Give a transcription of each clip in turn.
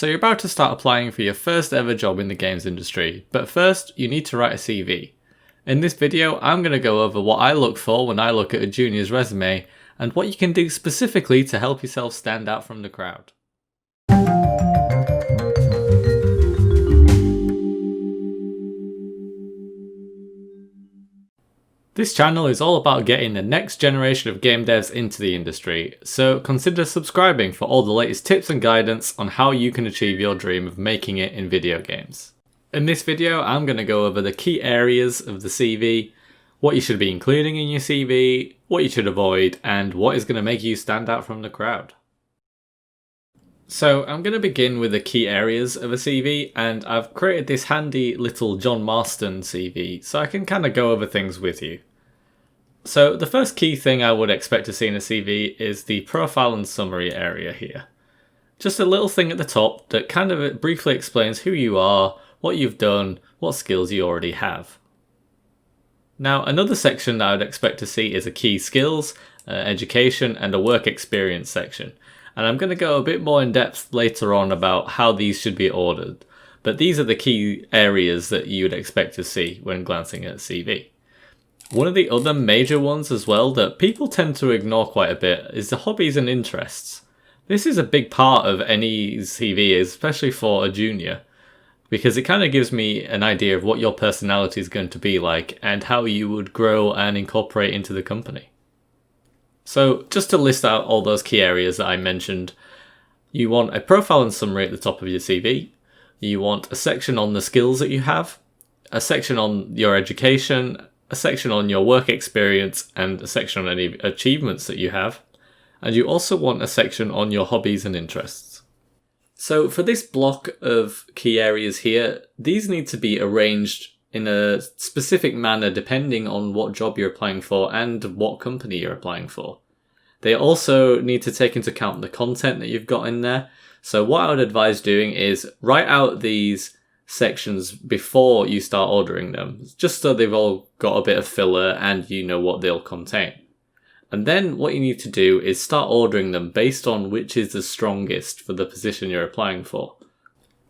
So you're about to start applying for your first ever job in the games industry, but first you need to write a CV. In this video, I'm going to go over what I look for when I look at a junior's resume and what you can do specifically to help yourself stand out from the crowd. This channel is all about getting the next generation of game devs into the industry, so consider subscribing for all the latest tips and guidance on how you can achieve your dream of making it in video games. In this video, I'm going to go over the key areas of the CV, what you should be including in your CV, what you should avoid, and what is going to make you stand out from the crowd. So I'm going to begin with the key areas of a CV, and I've created this handy little John Marston CV so I can kind of go over things with you. So the first key thing I would expect to see in a CV is the profile and summary area here. Just a little thing at the top that kind of briefly explains who you are, what you've done, what skills you already have. Now another section that I would expect to see is a key skills, education and a work experience section. And I'm going to go a bit more in depth later on about how these should be ordered. But these are the key areas that you would expect to see when glancing at a CV. One of the other major ones as well that people tend to ignore quite a bit is the hobbies and interests. This is a big part of any CV, especially for a junior, because it kind of gives me an idea of what your personality is going to be like and how you would grow and incorporate into the company. So just to list out all those key areas that I mentioned, you want a profile and summary at the top of your CV, you want a section on the skills that you have, a section on your education, a section on your work experience, and a section on any achievements that you have, and you also want a section on your hobbies and interests. So for this block of key areas here, these need to be arranged in a specific manner depending on what job you're applying for and what company you're applying for. They also need to take into account the content that you've got in there. So what I would advise doing is write out these sections before you start ordering them, just so they've all got a bit of filler and you know what they'll contain. And then what you need to do is start ordering them based on which is the strongest for the position you're applying for.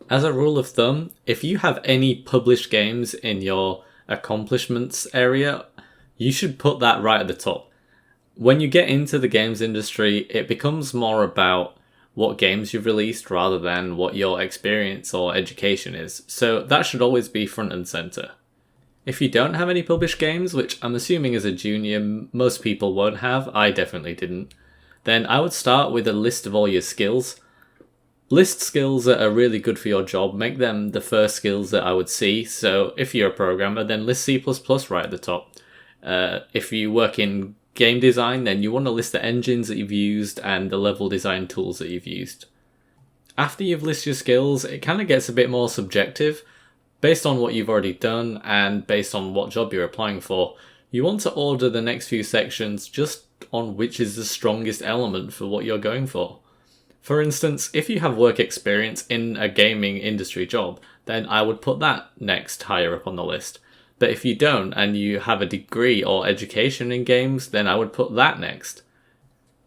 As a rule of thumb, if you have any published games in your accomplishments area, you should put that right at the top. When you get into the games industry, it becomes more about what games you've released rather than what your experience or education is. So that should always be front and center. If you don't have any published games, which I'm assuming as a junior most people won't have, I definitely didn't, then I would start with a list of all your skills. List skills that are really good for your job, make them the first skills that I would see. So if you're a programmer, then list C++ right at the top. If you work in game design, then you want to list the engines that you've used and the level design tools that you've used. After you've listed your skills, it kind of gets a bit more subjective. Based on what you've already done and based on what job you're applying for, you want to order the next few sections just on which is the strongest element for what you're going for. For instance, if you have work experience in a gaming industry job, then I would put that next higher up on the list. But if you don't and you have a degree or education in games, then I would put that next.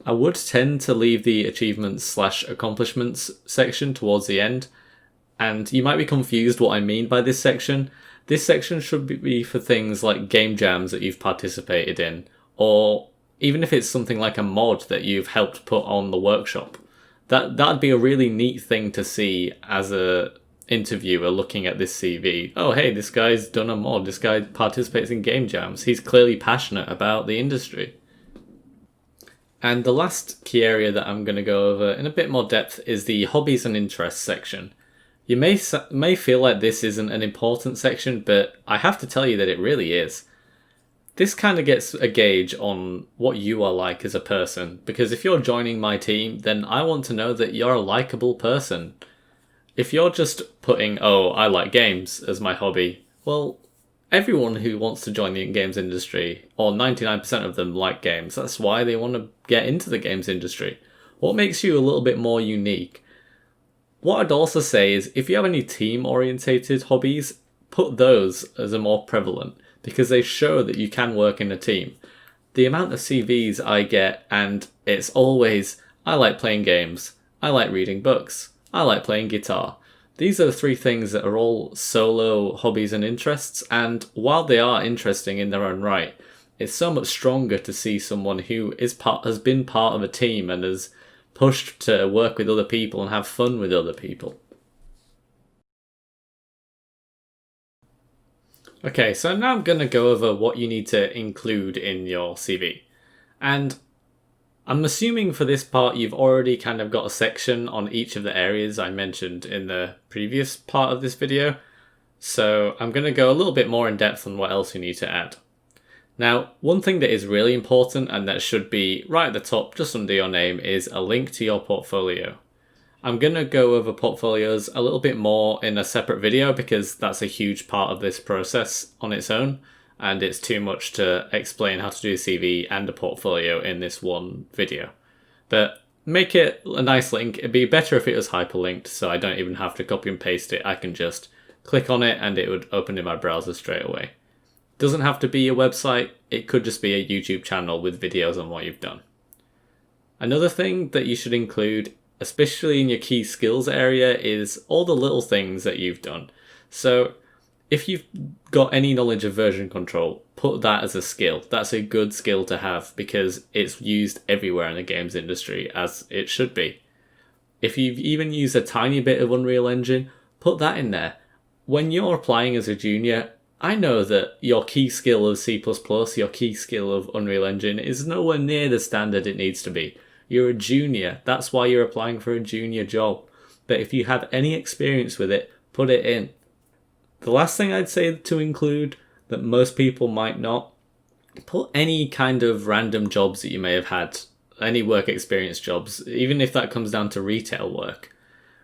I would tend to leave the achievements/accomplishments section towards the end. And you might be confused what I mean by this section. This section should be for things like game jams that you've participated in, or even if it's something like a mod that you've helped put on the workshop. That'd be a really neat thing to see as a interviewer looking at this CV. Oh, hey, this guy's done a mod. This guy participates in game jams. He's clearly passionate about the industry. And the last key area that I'm going to go over in a bit more depth is the hobbies and interests section. You may feel like this isn't an important section, but I have to tell you that it really is. This kind of gets a gauge on what you are like as a person, because if you're joining my team, then I want to know that you're a likable person. If you're just putting, oh, I like games as my hobby, well, everyone who wants to join the games industry, or 99% of them like games, that's why they want to get into the games industry. What makes you a little bit more unique? What I'd also say is, if you have any team-orientated hobbies, put those as a more prevalent, because they show that you can work in a team. The amount of CVs I get, and it's always, I like playing games, I like reading books, I like playing guitar. These are the three things that are all solo hobbies and interests, and while they are interesting in their own right, it's so much stronger to see someone who has been part of a team and has pushed to work with other people and have fun with other people. Okay, so now I'm going to go over what you need to include in your CV. And I'm assuming for this part you've already kind of got a section on each of the areas I mentioned in the previous part of this video. So I'm going to go a little bit more in depth on what else you need to add. Now, one thing that is really important and that should be right at the top just under your name is a link to your portfolio. I'm going to go over portfolios a little bit more in a separate video because that's a huge part of this process on its own, and it's too much to explain how to do a CV and a portfolio in this one video. But make it a nice link. It'd be better if it was hyperlinked so I don't even have to copy and paste it. I can just click on it and it would open in my browser straight away. Doesn't have to be a website, it could just be a YouTube channel with videos on what you've done. Another thing that you should include, especially in your key skills area, is all the little things that you've done. So if you've got any knowledge of version control, put that as a skill. That's a good skill to have because it's used everywhere in the games industry, as it should be. If you've even used a tiny bit of Unreal Engine, put that in there. When you're applying as a junior, I know that your key skill of C++, your key skill of Unreal Engine is nowhere near the standard it needs to be. You're a junior, that's why you're applying for a junior job. But if you have any experience with it, put it in. The last thing I'd say to include, that most people might not, put any kind of random jobs that you may have had, any work experience jobs, even if that comes down to retail work.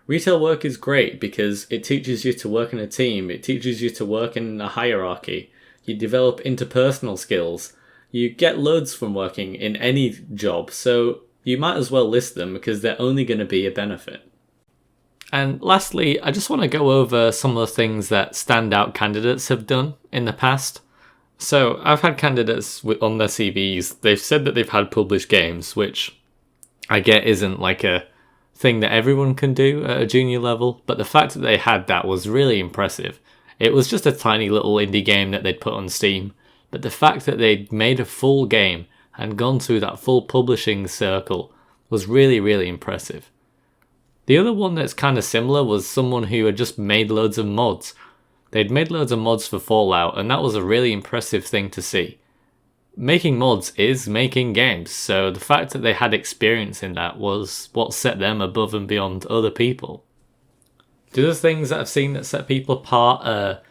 Retail work is great because it teaches you to work in a team, it teaches you to work in a hierarchy, you develop interpersonal skills, you get loads from working in any job, so you might as well list them because they're only going to be a benefit. And lastly, I just want to go over some of the things that standout candidates have done in the past. So I've had candidates on their CVs, they've said that they've had published games, which I get isn't like a thing that everyone can do at a junior level, but the fact that they had that was really impressive. It was just a tiny little indie game that they'd put on Steam, but the fact that they'd made a full game and gone through that full publishing circle was really, really impressive. The other one that's kind of similar was someone who had just made loads of mods. They'd made loads of mods for Fallout, and that was a really impressive thing to see. Making mods is making games, so the fact that they had experience in that was what set them above and beyond other people. The other things that I've seen that set people apart are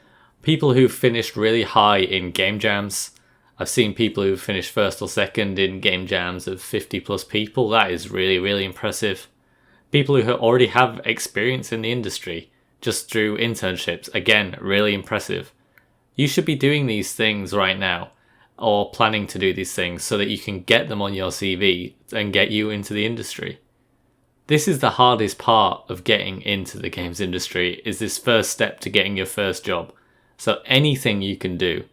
people who've finished really high in game jams. I've seen people who've finished first or second in game jams of 50 plus people. That is really, really impressive. People who already have experience in the industry, just through internships, again, really impressive. You should be doing these things right now, or planning to do these things so that you can get them on your CV and get you into the industry. This is the hardest part of getting into the games industry, is this first step to getting your first job. So anything you can do,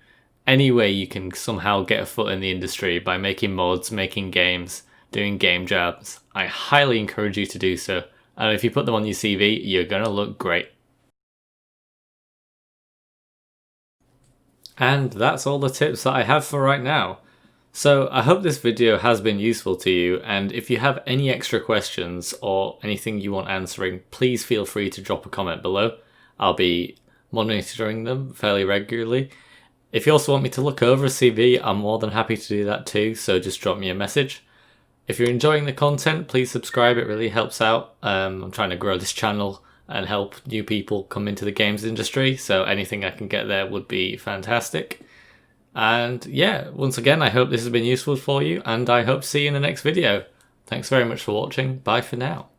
any way you can somehow get a foot in the industry by making mods, making games, doing game jams, I highly encourage you to do so. And if you put them on your CV, you're going to look great. And that's all the tips that I have for right now. So I hope this video has been useful to you, and if you have any extra questions or anything you want answering, please feel free to drop a comment below. I'll be monitoring them fairly regularly. If you also want me to look over a CV, I'm more than happy to do that too, so just drop me a message. If you're enjoying the content, please subscribe, it really helps out. I'm trying to grow this channel and help new people come into the games industry, so anything I can get there would be fantastic. And yeah, once again, I hope this has been useful for you, and I hope to see you in the next video. Thanks very much for watching. Bye for now.